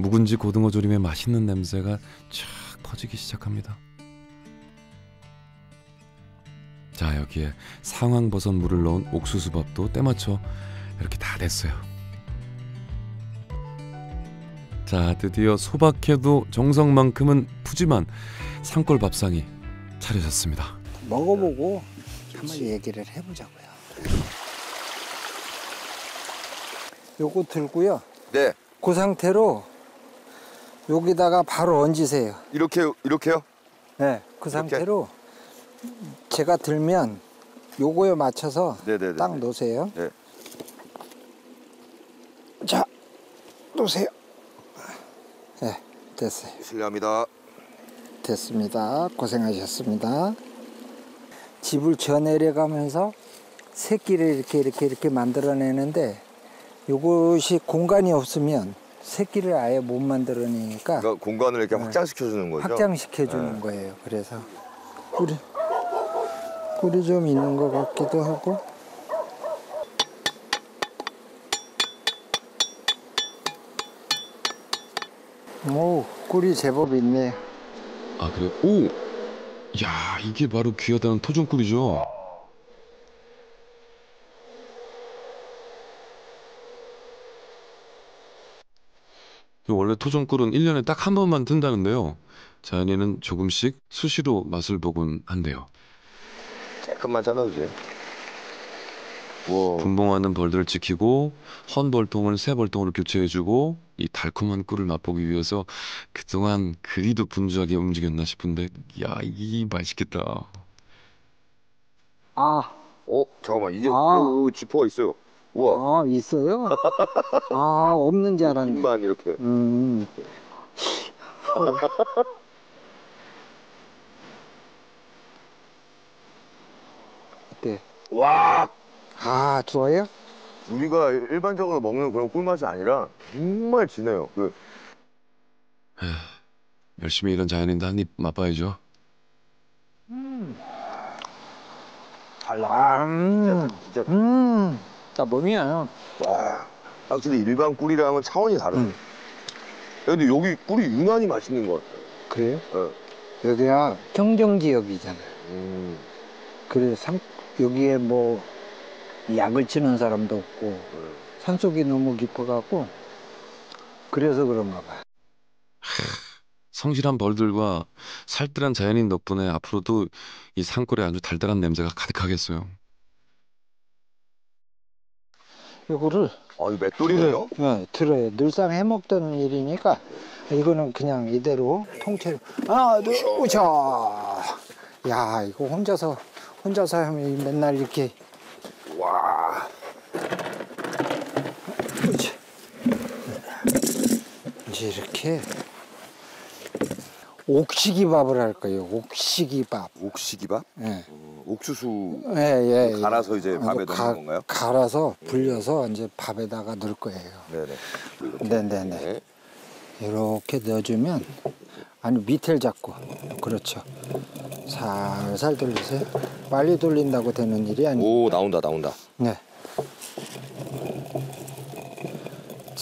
묵은지 고등어 조림의 맛있는 냄새가 쫙 퍼지기 시작합니다. 자, 여기에 상황버섯 물을 넣은 옥수수밥도 때맞춰 이렇게 다 됐어요. 자, 드디어 소박해도 정성만큼은 푸짐한 산골 밥상이 차려졌습니다. 먹어보고 한번 얘기를 해보자고요. 요거 들고요. 네. 그 상태로 여기다가 바로 얹으세요. 이렇게요? 네, 그 상태로 제가 들면 요거에 맞춰서 네네네. 딱 놓으세요. 네. 자, 놓으세요. 네, 됐어요. 실례합니다. 됐습니다. 고생하셨습니다. 집을 져 내려가면서 새끼를 이렇게 만들어내는데 요것이 공간이 없으면 새끼를 아예 못 만들어내니까 그러니까 공간을 이렇게 확장시켜 주는 거죠? 확장시켜 주는 거예요. 그래서 꿀이 좀 있는 것 같기도 하고. 오, 꿀이 제법 있네요. 아, 그래요? 오! 야, 이게 바로 귀하다는 토종꿀이죠. 원래 토종꿀은 1년에 딱 한 번만 뜬다는데요. 자연이는 조금씩 수시로 맛을 보곤 한대요. 조금만 잘라주세요. 우와. 분봉하는 벌들을 지키고 헌 벌통을 새 벌통으로 교체해주고 이 달콤한 꿀을 맛보기 위해서 그동안 그리도 분주하게 움직였나 싶은데, 야, 이 맛있겠다. 아, 잠깐만, 이제 지퍼가 있어요. 우와. 있어요? 아, 없는 줄 알았네. 입만 이렇게. 네. 와. 아, 좋아요? 우리가 일반적으로 먹는 그런 꿀맛이 아니라 정말 진해요. 열심히 일한 자연인데 한 입 맛봐야죠. 달라. 진짜. 나 몸이야. 와. 확실히 일반 꿀이랑은 차원이 다르네. 근데 여기 꿀이 유난히 맛있는 것 같아요. 그래요? 네. 여기가 경정지역이잖아. 음. 그래, 여기에 뭐 약을 치는 사람도 없고 산속이 너무 깊어갖고 그래서 그런가 봐. 성실한 벌들과 살뜰한 자연인 덕분에 앞으로도 이 산골에 아주 달달한 냄새가 가득하겠어요. 이거를 이거 맷돌이네요? 네, 들어요. 늘상 해먹던 일이니까 이거는 그냥 이대로 통째로 하나, 둘, 오차. 야, 이거 혼자서 하면 맨날 이렇게. 와. 그렇지. 이제 이렇게 옥시기밥을 할 거예요. 옥시기밥. 옥시기밥? 예. 옥수수 예. 갈아서 이제 밥에 넣는 건가요? 갈아서 불려서 이제 밥에다가 넣을 거예요. 네네. 네네네. 이렇게 넣어주면, 아니 밑을 잡고, 그렇죠. 살살 돌리세요. 빨리 돌린다고 되는 일이 아니에요. 오, 나온다. 네.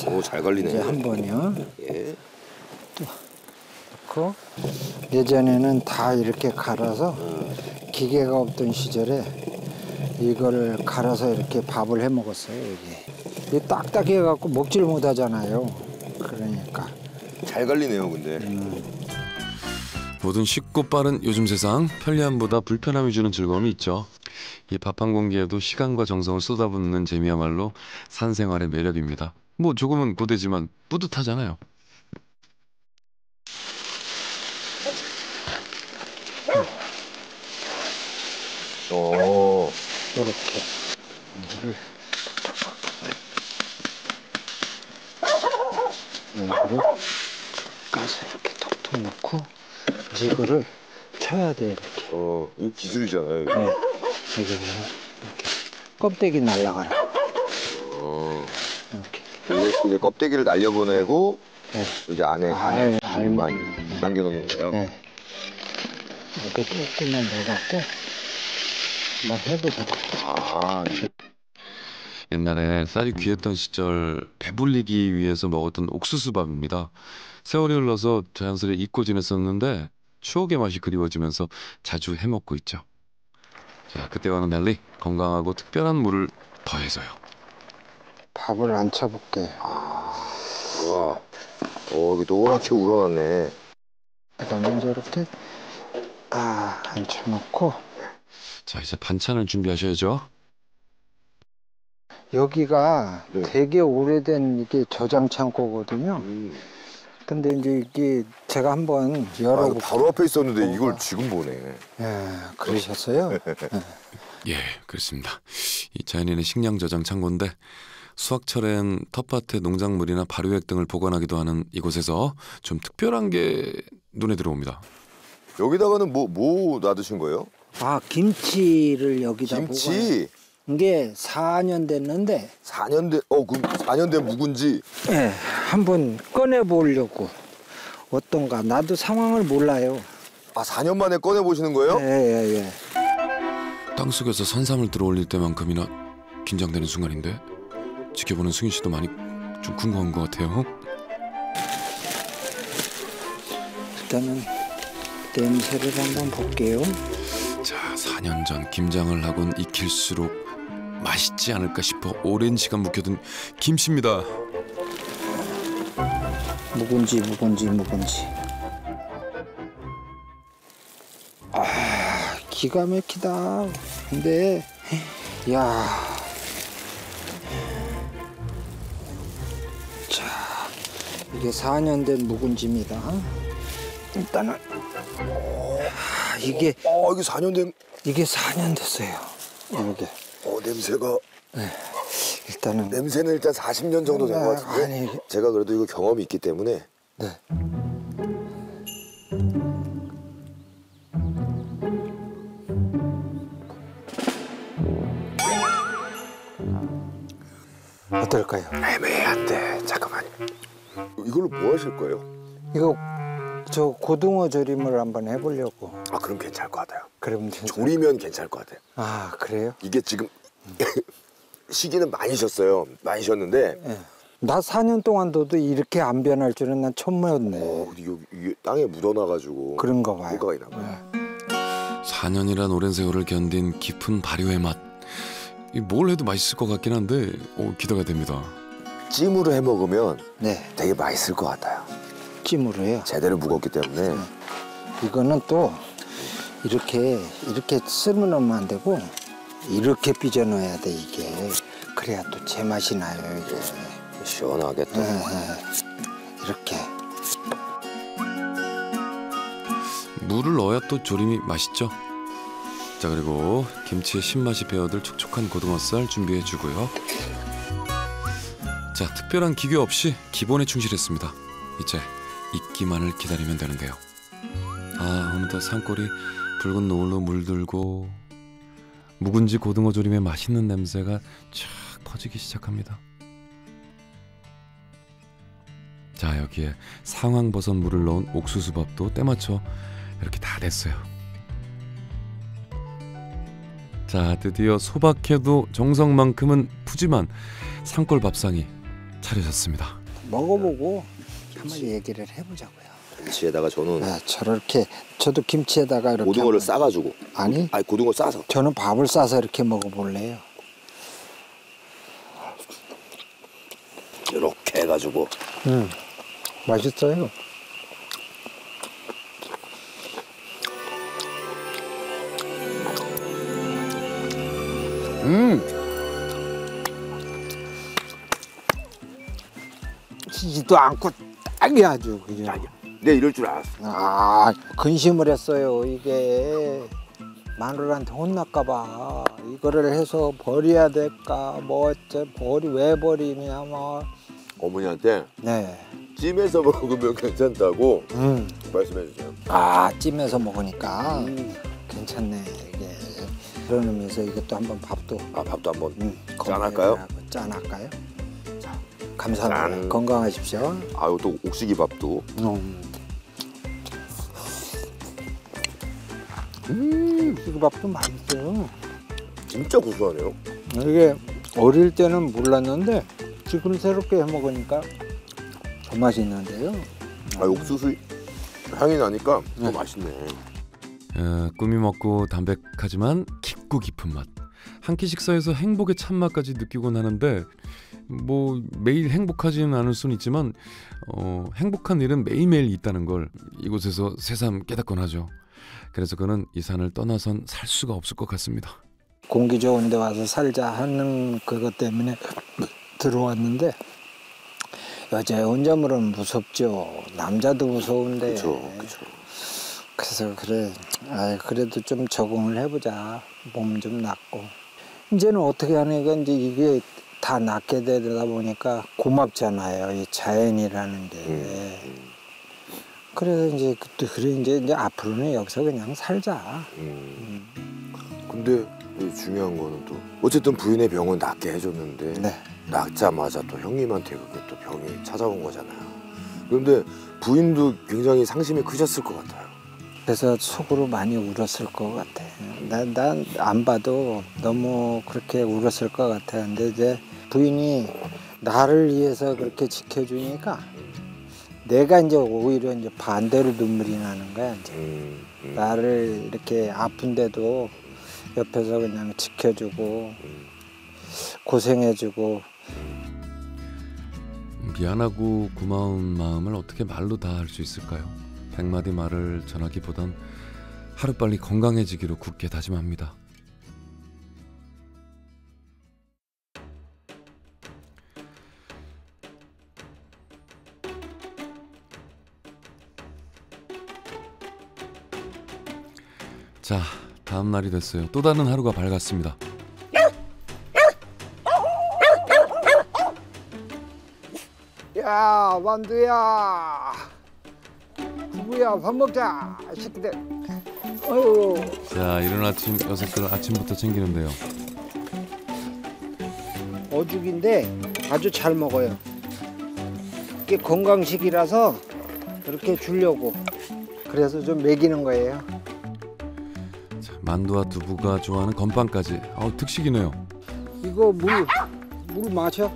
오, 잘 걸리네. 이제 한 번요. 예. 넣고, 예전에는 다 이렇게 갈아서 기계가 없던 시절에 이거를 갈아서 이렇게 밥을 해 먹었어요. 이게 딱딱해 갖고 먹질 못하잖아요. 그러니까 잘 걸리네요, 근데. 모든 쉽고 빠른 요즘 세상, 편리함보다 불편함이 주는 즐거움이 있죠. 이 밥 한 공기에도 시간과 정성을 쏟아붓는 재미야말로 산생활의 매력입니다. 뭐 조금은 고되지만 뿌듯하잖아요. 오. 이렇게 이거를 가서 이렇게 톡톡 넣고 이제 이거를 쳐야 돼. 이렇게. 이거 기술이잖아요. 이거. 네. 이렇게 껍데기 날라가라. 이렇게. 이제 껍데기를 날려보내고 네. 이제 안에 알만 남겨놓는 거예요. 네. 이렇게 조금만 넣어갖고 한번 해보자. 옛날에 쌀이 귀했던 시절 배불리기 위해서 먹었던 옥수수밥입니다. 세월이 흘러서 자연스레 잊고 지냈었는데 추억의 맛이 그리워지면서 자주 해먹고 있죠. 자, 그때와는 달리 건강하고 특별한 물을 더해서요. 밥을 안 쳐볼게. 와, 이게 노랗게 우러났네. 그다음에 저렇게 앉혀놓고 자, 이제 반찬을 준비하셔야죠. 여기가 네. 되게 오래된 이게 저장 창고거든요. 근데 이제 이게 제가 한번 이거 열어볼게요. 바로 앞에 있었는데 이걸 지금 보네. 예, 그러셨어요? 예, 그렇습니다. 이 자연인의 식량 저장 창고인데 수확철엔 텃밭에 농작물이나 발효액 등을 보관하기도 하는 이곳에서 좀 특별한 게 눈에 들어옵니다. 여기다가는 뭐 놔두신 거예요? 김치를 여기다 김치. 이게 4년 됐는데 4년 된, 그럼 4년 된 묵은지. 예, 한번 꺼내 보려고. 어떤가 나도 상황을 몰라요. 4년 만에 꺼내 보시는 거예요? 예. 땅속에서 산삼을 들어올릴 때만큼이나 긴장되는 순간인데 지켜보는 승윤 씨도 많이 좀 궁금한 것 같아요. 일단은 냄새를 한번 볼게요. 자, 4년 전 김장을 하곤 익힐수록 맛있지 않을까 싶어 오랜 시간 묵혀둔 김치입니다. 묵은지. 기가 막히다. 근데 야, 자, 이게 4년 된 묵은지입니다. 일단은 이게 4년 된. 이게 4년 됐어요. 이게 냄새가. 일단은 냄새는 일단 40년 정도 된 것 같은데. 아니, 제가 그래도 이거 경험이 있기 때문에. 네. 어떨까요? 애매한데. 잠깐만요. 이걸로 뭐 하실 거예요? 이거 저 고등어 조림을 한번 해보려고. 그럼 괜찮을 것 같아요. 그러면 진짜. 조리면 괜찮을 것 같아요. 그래요? 이게 지금 시기는 많이 쉬었어요. 많이 쉬었는데. 예. 나 4년 동안도 이렇게 안 변할 줄은 난 처음 몰랐네. 이게 땅에 묻어나가지고. 그런가 봐요. 효과가 있나 봐요. 4년이란 오랜 세월을 견딘 깊은 발효의 맛. 뭘 해도 맛있을 것 같긴 한데 기대가 됩니다. 찜으로 해 먹으면 네, 되게 맛있을 것 같아요. 찜으로요. 제대로 묵었기 때문에. 이거는 또 이렇게 쓸면 안 되고 이렇게 빚어 넣어야 돼 이게. 그래야 또 제맛이 나요 이게. 시원하게 또. 이렇게. 물을 넣어야 또 조림이 맛있죠. 자, 그리고 김치의 신맛이 배어들 촉촉한 고등어살 준비해 주고요. 자, 특별한 기교 없이 기본에 충실했습니다. 이제 익기만을 기다리면 되는데요. 어느덧 산골이 붉은 노을로 물들고 묵은지 고등어 조림의 맛있는 냄새가 쫙 퍼지기 시작합니다. 자, 여기에 상황버섯 물을 넣은 옥수수밥도 때맞춰 이렇게 다 됐어요. 자, 드디어 소박해도 정성만큼은 푸짐한 산골 밥상이 차려졌습니다. 먹어보고 한번 얘기를 해보자고요. 김치에다가 저는 저도 김치에다가 이렇게 고등어를 한번- 싸가지고. 아니, 고등어 싸서. 저는 밥을 싸서 이렇게 먹어볼래요. 이렇게 해가지고. 맛있어요. 지지도 않고 딱이 아주 그냥. 내가 이럴 줄 알았어. 근심을 했어요. 이게 마누라한테 혼날까봐 이거를 해서 버려야 될까 뭐 어째 왜 버리냐 뭐. 어머니한테 네. 찜해서 먹으면 괜찮다고 말씀해 주세요. 찜해서 먹으니까 괜찮네 이게. 그런 의미에서 이것도 한번 밥도 밥도 한번 건강에 짠할까요? 짠할까요? 자, 감사합니다. 짠. 건강하십시오. 또 옥시기 밥도. 이 밥도 맛있어요. 진짜 구수하네요. 이게 어릴 때는 몰랐는데 지금 새롭게 해 먹으니까 더 맛있는데요. 아, 옥수수 향이 나니까 더 맛있네. 꾸미 먹고 담백하지만 깊고 깊은 맛. 한 끼 식사에서 행복의 참맛까지 느끼곤 하는데 뭐 매일 행복하지는 않을 수는 있지만 행복한 일은 매일매일 있다는 걸 이곳에서 새삼 깨닫곤 하죠. 그래서 그는 이 산을 떠나선 살 수가 없을 것 같습니다. 공기 좋은 데 와서 살자 하는 그것 때문에 들어왔는데 여자 혼자물은 무섭죠. 남자도 무서운데. 그렇죠. 그래서 그래, 그래도 좀 적응을 해보자. 몸 좀 낫고. 이제는 어떻게 하니까 이제 이게 다 낫게 되다 보니까 고맙잖아요. 이 자연이라는 게. 그래서 이제 그래 이제 앞으로는 여기서 그냥 살자. 근데 중요한 거는 또 어쨌든 부인의 병은 낫게 해줬는데 네. 낫자마자 또 형님한테 그게 또 병이 찾아온 거잖아요. 그런데 부인도 굉장히 상심이 크셨을 것 같아요. 그래서 속으로 많이 울었을 것 같아. 난 안 봐도 너무 그렇게 울었을 것 같아. 근데 이제 부인이 나를 위해서 그렇게 지켜주니까 내가 이제 오히려 이제 반대로 눈물이 나는 거야. 이제 나를 이렇게 아픈데도 옆에서 그냥 지켜주고 고생해주고. 미안하고 고마운 마음을 어떻게 말로 다 할 수 있을까요? 100마디 말을 전하기보단 하루빨리 건강해지기로 굳게 다짐합니다. 자, 다음 날이 됐어요. 또 다른 하루가 밝았습니다. 야, 만두야, 두부야, 밥 먹자, 새끼들. 어휴. 자, 이른 아침 녀석들 아침부터 챙기는데요. 어죽인데 아주 잘 먹어요. 이게 건강식이라서 이렇게 주려고. 그래서 좀 먹이는 거예요. 자, 만두와 두부가 좋아하는 건빵까지. 특식이네요. 이거 물 마셔.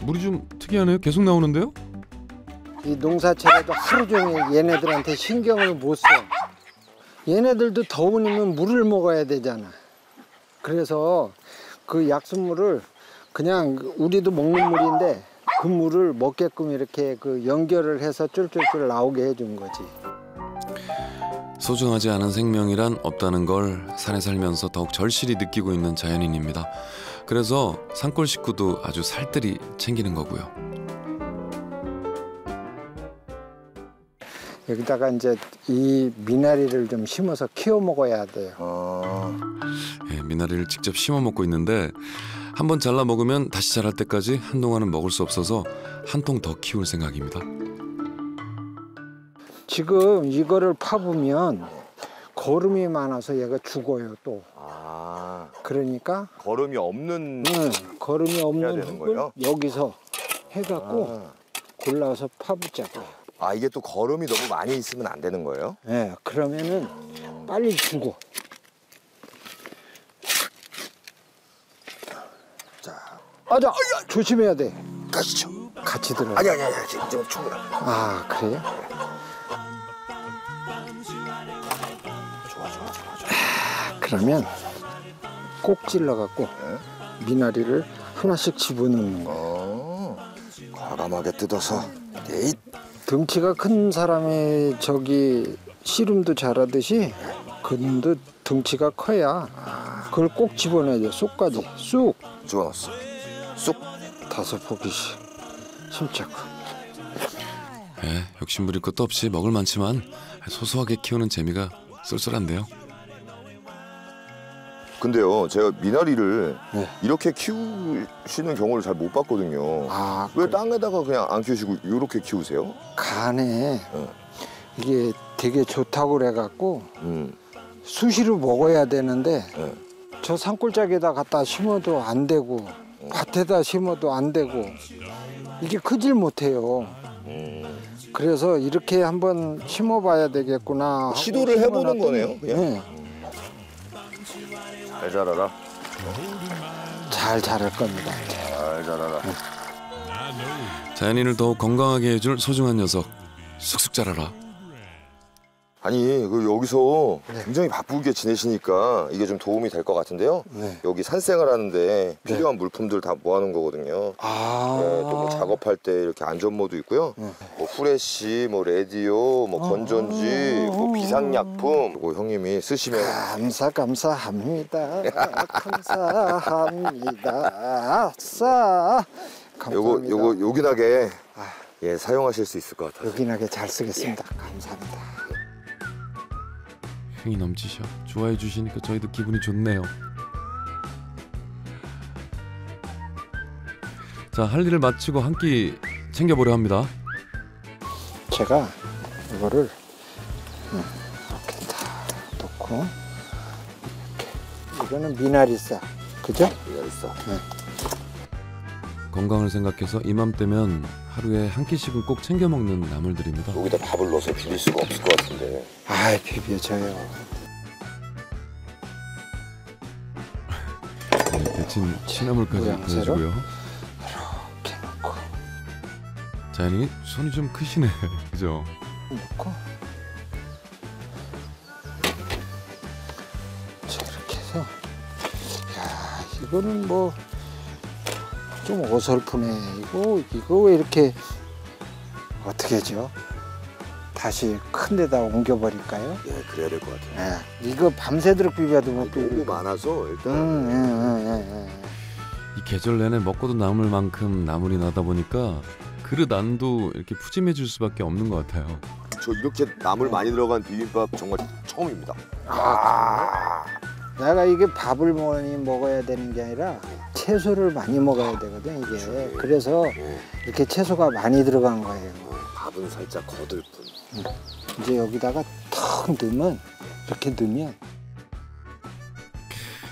물이 좀 특이하네요. 계속 나오는데요? 이 농사철에도 하루 종일 얘네들한테 신경을 못 써. 얘네들도 더우면 물을 먹어야 되잖아. 그래서 그 약수물을 그냥 우리도 먹는 물인데 그 물을 먹게끔 이렇게 그 연결을 해서 쫄쫄쫄 나오게 해준 거지. 소중하지 않은 생명이란 없다는 걸 산에 살면서 더욱 절실히 느끼고 있는 자연인입니다. 그래서 산골 식구도 아주 살뜰히 챙기는 거고요. 여기다가 이제 이 미나리를 좀 심어서 키워 먹어야 돼요. 미나리를 직접 심어 먹고 있는데 한번 잘라 먹으면 다시 자랄 때까지 한동안은 먹을 수 없어서 한 통 더 키울 생각입니다. 지금 이거를 파보면 거름이 많아서 얘가 죽어요 또. 그러니까 거름이 없는 거름이 해야 없는 되는 흙을 거예요? 여기서 해갖고 골라서 파붙자고. 이게 또 거름이 너무 많이 있으면 안 되는 거예요? 네, 그러면은 빨리 죽어. 자, 맞아. 조심해야 돼. 가시죠. 같이 들어. 아니, 지금 충분해. 아, 그래요? 좋아. 그러면 꼭 찔러갖고 미나리를 하나씩 집어넣는 거. 과감하게 뜯어서. 에잇. 덩치가 큰 사람이 저기 씨름도 잘하듯이 그놈도 덩치가 커야 그걸 꼭 집어넣어야 돼. 쏙까지 쑥 집어넣었어. 쑥. 5포기씩 침착. 욕심 부릴 것도 없이 먹을 많지만 소소하게 키우는 재미가 쏠쏠한데요. 근데요, 제가 미나리를 이렇게 키우시는 경우를 잘 못 봤거든요. 왜 땅에다가 그냥 안 키우시고 이렇게 키우세요? 간에 이게 되게 좋다고 그래갖고 수시로 먹어야 되는데 저 산골짜기에다 갖다 심어도 안 되고 밭에다 심어도 안 되고 이게 크질 못해요. 그래서 이렇게 한번 심어봐야 되겠구나 하고 시도를 해보는 심어놨더니 거네요, 그냥? 네. 잘 자라라. 잘 자랄 겁니다. 잘 자라라. 자연인을 더욱 건강하게 해줄 소중한 녀석. 쑥쑥 자라라. 아니 여기서 네. 굉장히 바쁘게 지내시니까 이게 좀 도움이 될 것 같은데요. 네. 여기 산생활하는데 필요한 물품들 다 모아놓은 거거든요. 아. 네, 또 뭐 작업할 때 이렇게 안전모도 있고요. 네. 뭐 후레쉬, 뭐 라디오, 뭐 건전지, 뭐 비상약품. 뭐 형님이 쓰시면 감사합니다. 감사합니다. 싸. 감사합니다. 요거 요긴하게 예 사용하실 수 있을 것 같아요. 요긴하게 잘 쓰겠습니다. 감사합니다. 흥이 넘치셔. 좋아해 주시니까 저희도 기분이 좋네요. 자, 할 일을 마치고 한 끼 챙겨보려 합니다. 제가 이거를 이렇게 다 놓고 이렇게. 이거는 미나리쌀, 그죠? 기다렸어. 건강을 생각해서 이맘때면 하루에 한 끼씩은 꼭 챙겨 먹는 나물들입니다. 여기다 밥을 넣어서 비빌 수가 없을 것 같은데. 아, 비벼져요. 네, 데친 취나물까지 모양새로? 넣어주고요. 이렇게 놓고 자연이 손이 좀 크시네. 그죠? 넣고 자, 이렇게 해서 야, 이거는 뭐 좀 어설프네. 이거 왜 이렇게 어떻게 하죠? 다시 큰 데다 옮겨버릴까요? 예, 그래야 될 것 같아요. 이거 밤새도록 비벼도 못 너무 비비고. 많아서 일단 이 계절 내내 먹고도 남을 만큼 나물이 나다 보니까 그릇 안도 이렇게 푸짐해질 수밖에 없는 것 같아요. 저 이렇게 나물 많이 들어간 비빔밥 정말 처음입니다. 내가 이게 밥을 많이 먹어야 되는 게 아니라 채소를 많이 먹어야 되거든 이게. 그래서 이렇게 채소가 많이 들어간 거예요. 밥은 살짝 거들 뿐. 이제 여기다가 턱 넣으면 이렇게 넣으면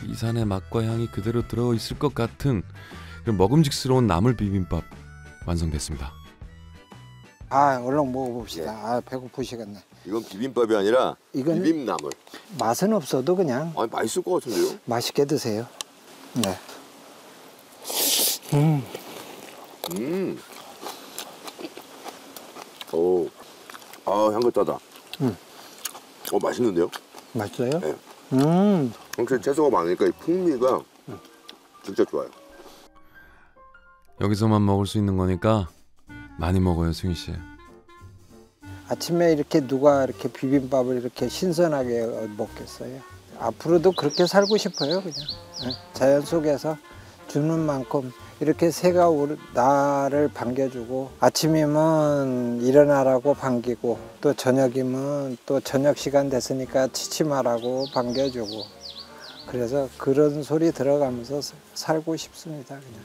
이 산의 맛과 향이 그대로 들어있을 것 같은 그런 먹음직스러운 나물 비빔밥 완성됐습니다. 얼른 먹어봅시다. 배고프시겠네. 이건 비빔밥이 아니라 이건 비빔나물. 맛은 없어도 그냥 아니 맛있을 것 같은데요? 맛있게 드세요. 네. 오. 향긋하다. 맛있는데요? 맛있어요? 네. 확실히 채소가 많으니까 이 풍미가 진짜 좋아요. 여기서만 먹을 수 있는 거니까 많이 먹어요, 승희 씨. 아침에 이렇게 누가 이렇게 비빔밥을 이렇게 신선하게 먹겠어요? 앞으로도 그렇게 살고 싶어요, 그냥. 네. 자연 속에서 주는 만큼 이렇게 새가 나를 반겨주고 아침이면 일어나라고 반기고 또 저녁이면 또 저녁 시간 됐으니까 취침하라고 반겨주고 그래서 그런 소리 들어가면서 살고 싶습니다, 그냥.